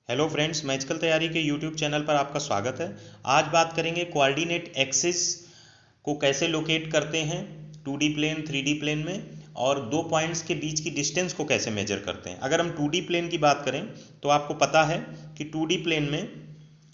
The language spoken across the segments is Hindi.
हेलो फ्रेंड्स, मैजिकल तैयारी के यूट्यूब चैनल पर आपका स्वागत है। आज बात करेंगे कोऑर्डिनेट एक्सिस को कैसे लोकेट करते हैं 2D प्लेन 3D प्लेन में, और दो पॉइंट्स के बीच की डिस्टेंस को कैसे मेजर करते हैं। अगर हम 2D प्लेन की बात करें तो आपको पता है कि 2D प्लेन में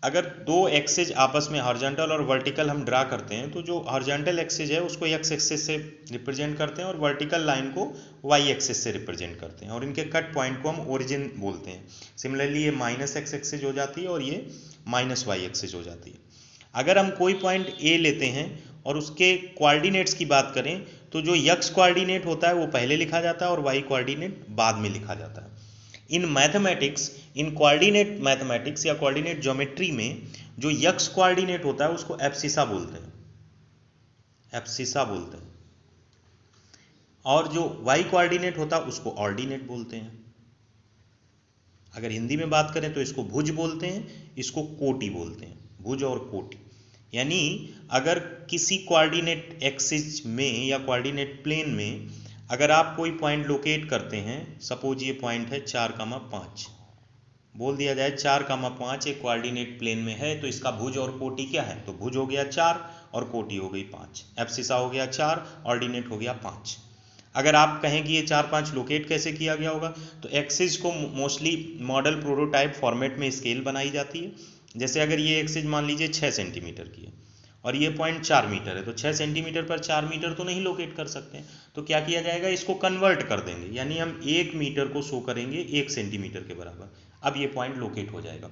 अगर दो एक्सिस आपस में हॉरिजॉन्टल और वर्टिकल हम ड्रा करते हैं तो जो हॉरिजॉन्टल एक्सिस है उसको एक्स एक्सिस से रिप्रेजेंट करते हैं और वर्टिकल लाइन को वाई एक्सिस से रिप्रेजेंट करते हैं, और इनके कट पॉइंट को हम ओरिजिन बोलते हैं। सिमिलरली ये माइनस एक्स एक्सिस हो जाती है और ये माइनस वाई एक्सिस हो जाती है। अगर हम कोई पॉइंट ए लेते हैं और उसके कोऑर्डिनेट्स की बात करें तो जो यक्स कोऑर्डिनेट होता है वो पहले लिखा जाता है और वाई कोऑर्डिनेट बाद में लिखा जाता है। In mathematics, in coordinate mathematics या कोऑर्डिनेट ज्योमेट्री में जो यक्स कोऑर्डिनेट होता है उसको एब्सिसा बोलते हैं, एब्सिसा बोलते हैं, और जो वाई कोऑर्डिनेट होता है उसको ऑर्डिनेट बोलते हैं। अगर हिंदी में बात करें तो इसको भुज बोलते हैं, इसको कोटि बोलते हैं, भुज और कोटि। यानी अगर किसी कोऑर्डिनेट एक्सिस में या कोऑर्डिनेट प्लेन में अगर आप कोई पॉइंट लोकेट करते हैं, सपोज ये पॉइंट है 4,5, बोल दिया जाए 4,5 एक कोऑर्डिनेट प्लेन में है, तो इसका भुज और कोटि क्या है? तो भुज हो गया 4 और कोटि हो गई 5, एब्सिसा हो गया 4, ऑर्डिनेट हो गया 5। अगर आप कहें कि ये 4-5 लोकेट कैसे किया गया होगा, तो एक्सिस को मोस्टली मॉडल प्रोटोटाइप फॉर्मेट में स्केल बनाई जाती है। जैसे अगर ये एक्सिस मान लीजिए 6 सेंटीमीटर की है और ये पॉइंट 4 मीटर है, तो 6 सेंटीमीटर पर 4 मीटर तो नहीं लोकेट कर सकते हैं, तो क्या किया जाएगा, इसको कन्वर्ट कर देंगे, यानी हम 1 मीटर को शो करेंगे 1 सेंटीमीटर के बराबर। अब ये पॉइंट लोकेट हो जाएगा।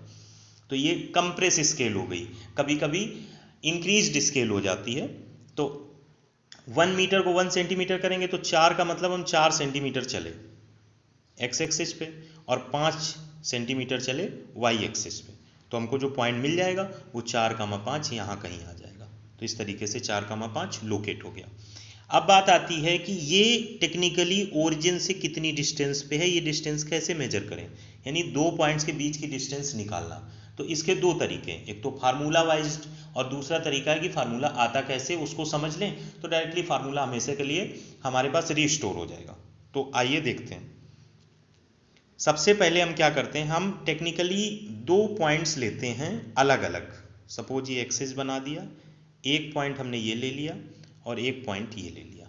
तो ये कंप्रेस स्केल हो गई, कभी कभी इंक्रीज्ड स्केल हो जाती है। तो 1 मीटर को 1 सेंटीमीटर करेंगे तो 4 का मतलब हम 4 सेंटीमीटर चले एक्स एक्सिस पे और 5 सेंटीमीटर चले वाई एक्सिस पे, तो हमको जो पॉइंट मिल जाएगा वो 4,5 यहाँ कहीं आ जाएगा। तो इस तरीके से 4,5 लोकेट हो गया। अब बात आती है कि ये टेक्निकली ओरिजिन से कितनी डिस्टेंस पे है, ये डिस्टेंस कैसे मेजर करें, यानी दो पॉइंट्स के बीच की डिस्टेंस निकालना। तो इसके दो तरीके हैं, एक तो फार्मूला वाइज और दूसरा तरीका है कि फार्मूला आता कैसे उसको समझ लें तो डायरेक्टली फार्मूला हमेशा के लिए हमारे पास रीस्टोर हो जाएगा। तो आइए देखते हैं। सबसे पहले हम क्या करते हैं, हम टेक्निकली दो पॉइंट्स लेते हैं अलग अलग। सपोज ये एक्सिस बना दिया, एक पॉइंट हमने ये ले लिया और एक पॉइंट ये ले लिया।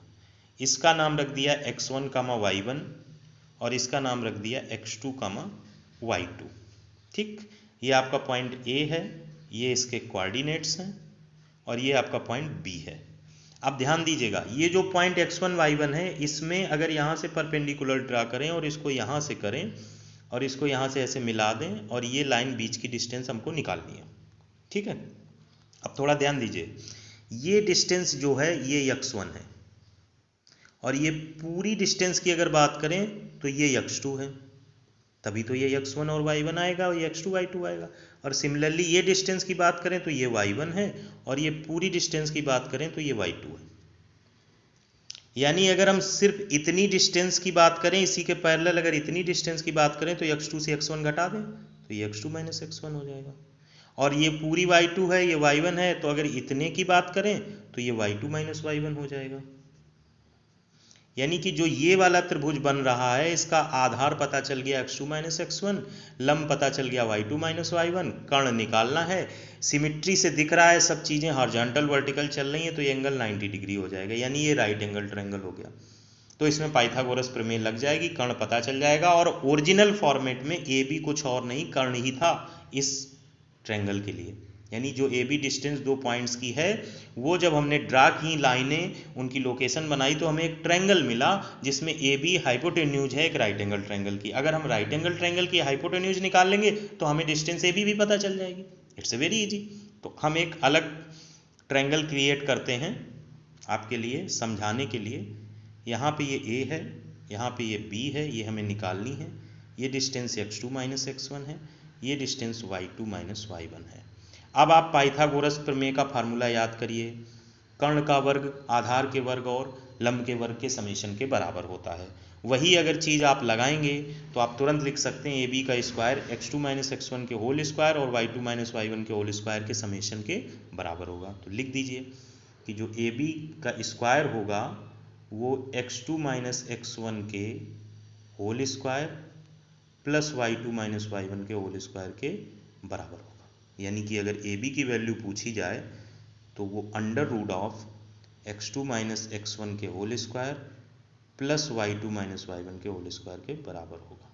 इसका नाम रख दिया x1, y1 और इसका नाम रख दिया x2, y2। ठीक, ये आपका पॉइंट A है, ये इसके कोऑर्डिनेट्स हैं और ये आपका पॉइंट B है। अब ध्यान दीजिएगा, ये जो पॉइंट x1 y1 है, इसमें अगर यहाँ से परपेंडिकुलर ड्रा करें और इसको यहाँ से करें और इसको यहाँ से ऐसे मिला दें और ये लाइन बीच की डिस्टेंस हमको निकालनी है। ठीक है, अब थोड़ा ध्यान दीजिए, ये डिस्टेंस जो है ये x1 है और ये पूरी डिस्टेंस की अगर बात करें तो ये x2 है, तभी तो ये x1 और y1 आएगा और ये x2 y2 आएगा। और सिमिलरली ये डिस्टेंस की बात करें तो ये y1 है और ये पूरी डिस्टेंस की बात करें तो ये y2 है। यानी अगर हम सिर्फ इतनी डिस्टेंस की बात करें, इसी के पैरेलल अगर इतनी डिस्टेंस की बात करें तो x2 से x1 घटा दें तो ये x2 माइनस x1 हो जाएगा। और ये पूरी y2 है, ये y1 है, तो अगर इतने की बात करें तो ये y2 माइनस y1 हो जाएगा। यानी कि जो ये वाला त्रिभुज बन रहा है इसका आधार पता चल गया x2 माइनस x1, लंब पता चल गया y2 माइनस y1, कर्ण निकालना है, सिमिट्री से दिख रहा है, सब चीज़ें हॉरिजॉन्टल वर्टिकल चल रही हैं, तो ये एंगल 90 डिग्री हो जाएगा, यानी ये राइट एंगल ट्रायंगल हो गया। तो इसमें पाइथागोरस प्रमेय लग जाएगी, कर्ण पता चल जाएगा। और ओरिजिनल फॉर्मेट में ए बी कुछ और नहीं, कर्ण ही था इस ट्रायंगल के लिए। यानी जो ए बी डिस्टेंस दो पॉइंट्स की है, वो जब हमने ड्रा की लाइनें, उनकी लोकेशन बनाई, तो हमें एक ट्रायंगल मिला जिसमें ए बी हाइपोटेन्यूज है एक राइट एंगल ट्रायंगल की। अगर हम राइट एंगल ट्रायंगल की हाइपोटेन्यूज निकाल लेंगे तो हमें डिस्टेंस ए बी भी पता चल जाएगी। It's very easy. तो हम एक अलग ट्रायंगल क्रिएट करते हैं आपके लिए समझाने के लिए। यहाँ पे ये ए है, यहाँ पे ये बी है, ये हमें निकालनी है। ये डिस्टेंस x2 माइनस x1 है, ये डिस्टेंस y2 माइनस y1 है। अब आप पाइथागोरस प्रमेय का फार्मूला याद करिए, कर्ण का वर्ग आधार के वर्ग और लंब के वर्ग के समेशन के बराबर होता है। वही अगर चीज़ आप लगाएंगे तो आप तुरंत लिख सकते हैं ए बी का स्क्वायर x2 माइनस x1 के होल स्क्वायर और y2 माइनस y1 के होल स्क्वायर के समेशन के बराबर होगा। तो लिख दीजिए कि जो ए बी का स्क्वायर होगा वो x2 माइनस x1 के whole square plus y2 minus y1 के होल स्क्वायर के बराबर होगा। यानी कि अगर ए बी की वैल्यू पूछी जाए तो वो under root of x2 minus x1 के whole square plus y2 minus y1 के होल स्क्वायर के बराबर होगा।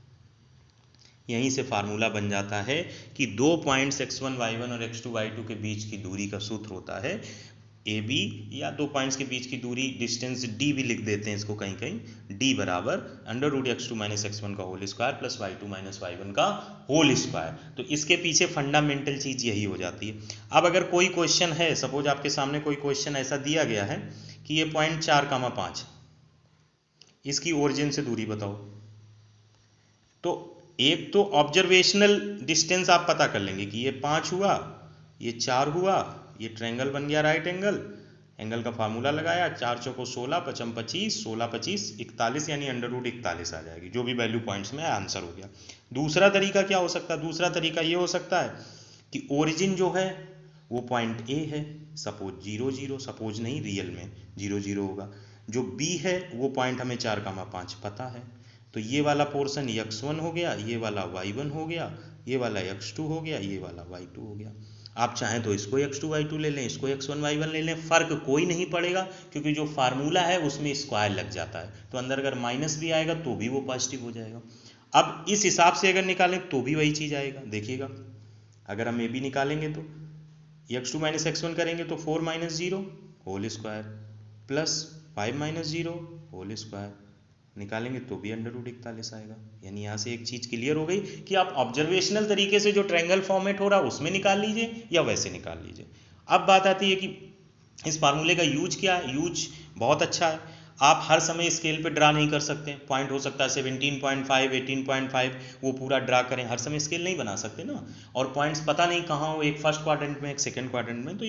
यहीं से फार्मूला बन जाता है कि दो पॉइंट्स x1 y1 और x2 y2 के बीच की दूरी का सूत्र होता है ए बी, या दो पॉइंट्स के बीच की दूरी डिस्टेंस डी भी लिख देते हैं इसको कहीं कहीं, डी बराबर under root x2 minus x1 का whole square plus y2 minus y1 का होल स्क्वायर। तो इसके पीछे फंडामेंटल चीज़ यही हो जाती है। अब अगर कोई क्वेश्चन है, सपोज आपके सामने कोई क्वेश्चन ऐसा दिया गया है कि ये पॉइंट 4,5, इसकी ओरिजिन से दूरी बताओ, तो एक तो ऑब्जर्वेशनल डिस्टेंस आप पता कर लेंगे कि ये 5 हुआ, ये 4 हुआ, ये ट्रायंगल बन गया राइट एंगल, एंगल का फार्मूला लगाया, 4 चौको 16, 5 25, 16 25 41, यानी अंडर रूट 41 आ जाएगी। जो भी वैल्यू पॉइंट्स में आंसर हो गया। दूसरा तरीका क्या हो सकता है? दूसरा तरीका ये हो सकता है कि ओरिजिन जो है वो पॉइंट ए है, सपोज 0 0, सपोज नहीं रियल में 0 0 होगा। जो बी है वो पॉइंट हमें 4,5 पता है, तो ये वाला पोर्शन x1 हो गया, ये वाला y1 हो गया, ये वाला x2 हो गया, ये वाला y2 हो गया। आप चाहें तो इसको x2 y2 ले लें, इसको x1 y1 ले लें, फ़र्क कोई नहीं पड़ेगा, क्योंकि जो फार्मूला है उसमें स्क्वायर लग जाता है, तो अंदर अगर माइनस भी आएगा तो भी वो पॉजिटिव हो जाएगा। अब इस हिसाब से अगर निकालें तो भी वही चीज़ आएगा। देखिएगा, अगर हम ए बी निकालेंगे तो x2 माइनस x1 करेंगे तो 4 minus 0 whole square plus 5 minus 0 whole square निकालेंगे तो भी अंडर रूट 41 आएगा। यानी यहाँ से एक चीज़ क्लियर हो गई कि आप ऑब्जर्वेशनल तरीके से जो ट्रायंगल फॉर्मेट हो रहा है उसमें निकाल लीजिए या वैसे निकाल लीजिए। अब बात आती है कि इस फार्मूले का यूज क्या है। यूज बहुत अच्छा है। आप हर समय स्केल पे ड्रा नहीं कर सकते। पॉइंट हो सकता है 17.5 18.5, वो पूरा ड्रा करें, हर समय स्केल नहीं बना सकते ना, और पॉइंट्स पता नहीं कहाँ हो, एक फर्स्ट क्वाड्रेंट में एक सेकेंड क्वाड्रेंट में, तो